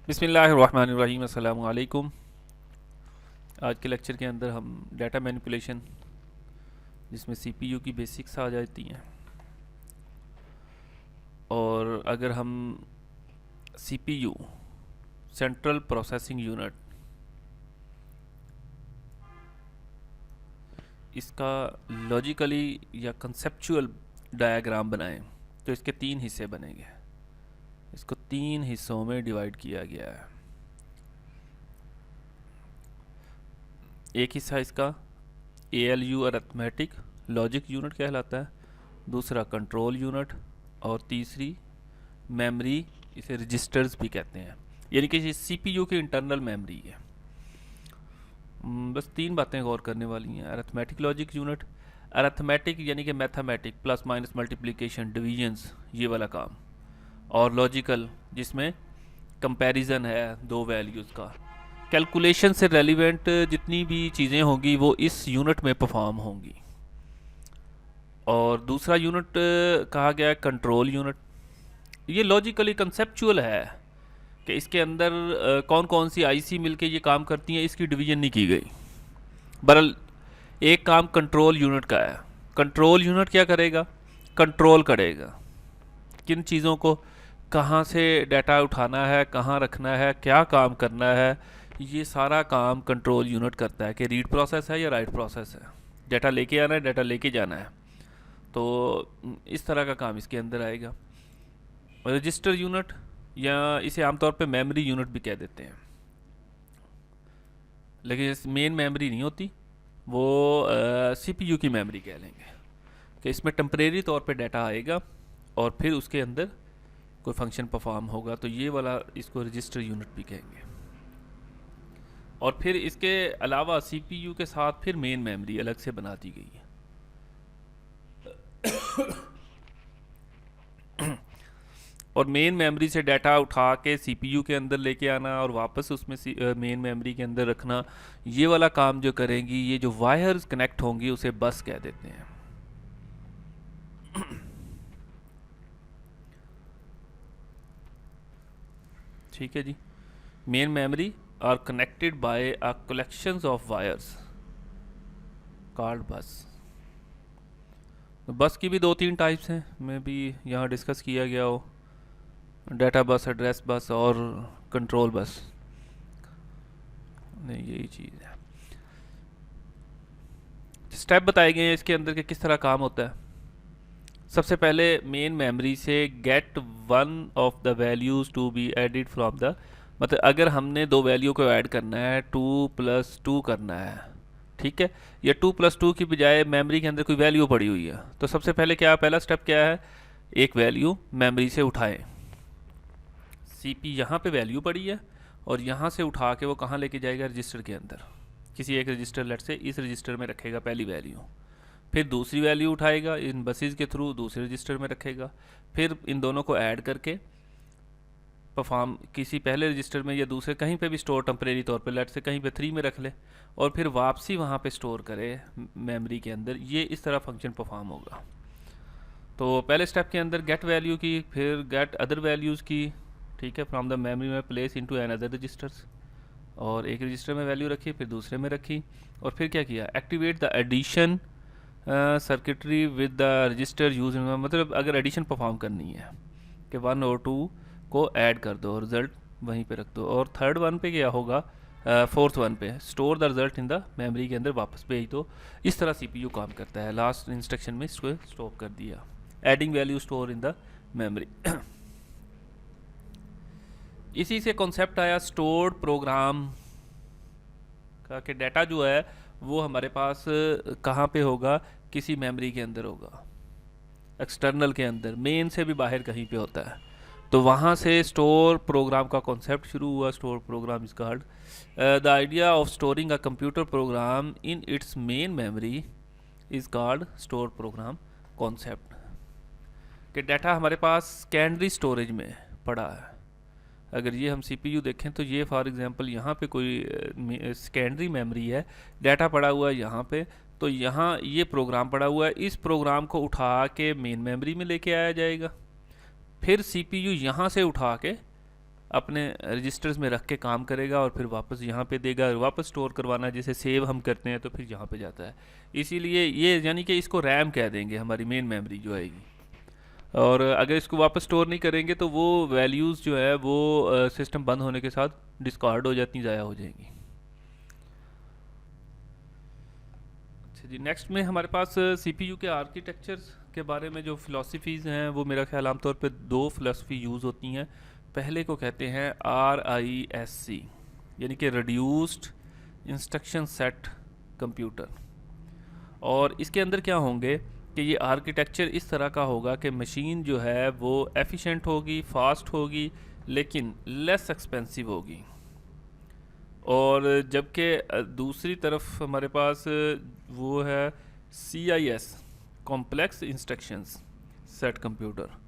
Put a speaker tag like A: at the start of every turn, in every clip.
A: बिस्मिल्लाहिर्रहमानिर्रहीम। अस्सलामु अलैकुम। आज के लेक्चर के अंदर हम डाटा मैनिपुलेशन, जिसमें सीपीयू की बेसिक्स आ जाती हैं, और अगर हम सीपीयू सेंट्रल प्रोसेसिंग यूनिट इसका लॉजिकली या कंसेप्चुअल डायग्राम बनाएं तो इसके तीन हिस्से बनेंगे। इसको तीन हिस्सों में डिवाइड किया गया है। एक हिस्सा इसका ALU अरिथमेटिक लॉजिक यूनिट कहलाता है, दूसरा कंट्रोल यूनिट, और तीसरी मेमोरी, इसे रजिस्टर्स भी कहते हैं, यानी कि सीपीयू की इंटरनल मेमोरी है। बस तीन बातें गौर करने वाली हैं। अरिथमेटिक लॉजिक यूनिट, अरिथमेटिक यानी कि mathematic, plus minus multiplication divisions, ये वाला काम, और लॉजिकल जिसमें कंपैरिजन है दो वैल्यूज़ का। कैलकुलेशन से रेलिवेंट जितनी भी चीज़ें होंगी वो इस यूनिट में परफॉर्म होंगी। और दूसरा यूनिट कहा गया है कंट्रोल यूनिट। ये लॉजिकली कंसेप्चुअल है कि इसके अंदर कौन कौन सी आईसी मिलके ये काम करती हैं, इसकी डिवीजन नहीं की गई। बहरहाल एक काम कंट्रोल यूनिट का है। कंट्रोल यूनिट क्या करेगा? कंट्रोल करेगा किन चीज़ों को, कहाँ से डाटा उठाना है, कहाँ रखना है, क्या काम करना है, ये सारा काम कंट्रोल यूनिट करता है कि रीड प्रोसेस है या राइट प्रोसेस है, डाटा लेके आना है, डाटा लेके जाना है। तो इस तरह का काम इसके अंदर आएगा। रजिस्टर यूनिट, या इसे आमतौर पे मेमोरी यूनिट भी कह देते हैं, लेकिन मेन मेमोरी नहीं होती, वो सीपीयू की मेमोरी कह लेंगे कि इसमें टेम्परेरी तौर पे डाटा आएगा और फिर उसके अंदर कोई फंक्शन परफॉर्म होगा, तो ये वाला इसको रजिस्टर यूनिट भी कहेंगे। और फिर इसके अलावा सीपीयू के साथ फिर मेन मेमोरी अलग से बना दी गई है। और मेन मेमोरी से डाटा उठा के सीपीयू के अंदर लेके आना और वापस उसमें मेन मेमोरी के अंदर रखना, ये वाला काम जो करेंगी, ये जो वायर्स कनेक्ट होंगी उसे बस कह देते हैं। ठीक है जी। Main memory are connected by a collections of wires called bus. Bus की भी दो तीन टाइप्स हैं, मैं भी यहाँ डिस्कस किया गया हो, डाटा बस, एड्रेस बस और कंट्रोल बस। नहीं, यही चीज़ है। स्टेप बताए गए हैं इसके अंदर के किस तरह काम होता है। सबसे पहले मेन मेमोरी से get one of the values to be added from the, मतलब अगर हमने दो वैल्यू को ऐड करना है, 2+2 करना है, ठीक है, या 2+2 की बजाय मेमोरी के अंदर कोई वैल्यू पड़ी हुई है, तो सबसे पहले क्या, पहला स्टेप क्या है, एक वैल्यू मेमोरी से उठाएं। सीपी यहाँ पे वैल्यू पड़ी है और यहाँ से उठा के वो कहाँ लेके जाएगा, रजिस्टर के अंदर, किसी एक रजिस्टर, लेट से इस रजिस्टर में रखेगा पहली वैल्यू, फिर दूसरी वैल्यू उठाएगा इन बसेस के थ्रू दूसरे रजिस्टर में रखेगा, फिर इन दोनों को ऐड करके परफॉर्म किसी पहले रजिस्टर में या दूसरे कहीं पे भी स्टोर टेम्परेरी तौर पे, लेट से कहीं पे 3 में रख ले, और फिर वापसी वहाँ पे स्टोर करे मेमोरी के अंदर। ये इस तरह फंक्शन परफॉर्म होगा। तो पहले स्टेप के अंदर गेट वैल्यू की, फिर गेट अदर वैल्यूज़ की, ठीक है, फ्रॉम द मेमोरी में place into another registers, और एक रजिस्टर में वैल्यू रखी, फिर दूसरे में रखी, और फिर क्या किया, activate the addition circuitry with the register use, मतलब अगर एडिशन परफॉर्म करनी है कि 1 और 2 को ऐड कर दो, रिजल्ट वहीं पे रख दो, और थर्ड वन पे क्या होगा, फोर्थ वन पे store the result in the memory के अंदर वापस भेज दो। इस तरह सीपीयू काम करता है। लास्ट इंस्ट्रक्शन में इसको स्टॉप कर दिया, adding value store in the memory. इसी से कॉन्सेप्ट आया स्टोर्ड प्रोग्राम का, कि डाटा जो है वो हमारे पास कहाँ पे होगा, किसी मेमोरी के अंदर होगा, एक्सटर्नल के अंदर, मेन से भी बाहर कहीं पे होता है। तो वहाँ से स्टोर प्रोग्राम का कॉन्सेप्ट शुरू हुआ। Store programme is called the idea of storing a computer program in its main memory is called store programme concept. कि डाटा हमारे पास सेकेंडरी स्टोरेज में पड़ा है। अगर ये हम सीपीयू देखें तो ये फॉर एग्जांपल यहाँ पे कोई सेकेंडरी मेमोरी है, डाटा पड़ा हुआ है यहाँ पे, तो यहाँ ये प्रोग्राम पड़ा हुआ है, इस प्रोग्राम को उठा के मेन मेमोरी में लेके आया जाएगा, फिर सीपीयू यहाँ से उठा के अपने रजिस्टर्स में रख के काम करेगा और फिर वापस यहाँ पे देगा, वापस स्टोर करवाना जैसे सेव हम करते हैं तो फिर यहाँ पे जाता है। इसीलिए ये यानी कि इसको रैम कह देंगे, हमारी मेन मेमोरी जो आएगी। और अगर इसको वापस स्टोर नहीं करेंगे तो वो वैल्यूज़ जो है वो सिस्टम बंद होने के साथ डिस्कार्ड हो जाती, ज़ाया हो जाएंगी। अच्छा जी, नेक्स्ट में हमारे पास सीपीयू के आर्किटेक्चर्स के बारे में जो फ़िलासफ़ीज़ हैं वो मेरा ख्याल आमतौर पे दो फ़िलासफ़ी यूज़ होती हैं। पहले को कहते हैं RISC, यानी कि रिड्यूस्ड इंस्ट्रक्शन सेट कंप्यूटर। और इसके अंदर क्या होंगे कि ये आर्किटेक्चर इस तरह का होगा कि मशीन जो है वो एफिशिएंट होगी, फास्ट होगी, लेकिन लेस एक्सपेंसिव होगी। और जबकि दूसरी तरफ हमारे पास वो है CIS, complex instructions set computer.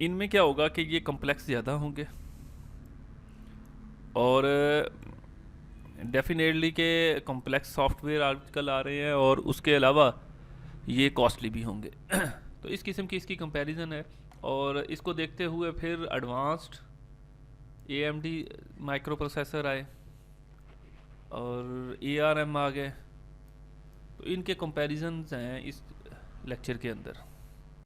A: इनमें क्या होगा कि ये कॉम्प्लेक्स ज़्यादा होंगे और डेफिनेटली के कॉम्प्लेक्स सॉफ्टवेयर आजकल आ रहे हैं और उसके अलावा ये कॉस्टली भी होंगे। तो इस किस्म की इसकी कंपैरिजन है। और इसको देखते हुए फिर एडवांस्ड AMD माइक्रो प्रोसेसर आए और ARM आ गए। तो इनके कंपैरिजन्स हैं इस लेक्चर के अंदर।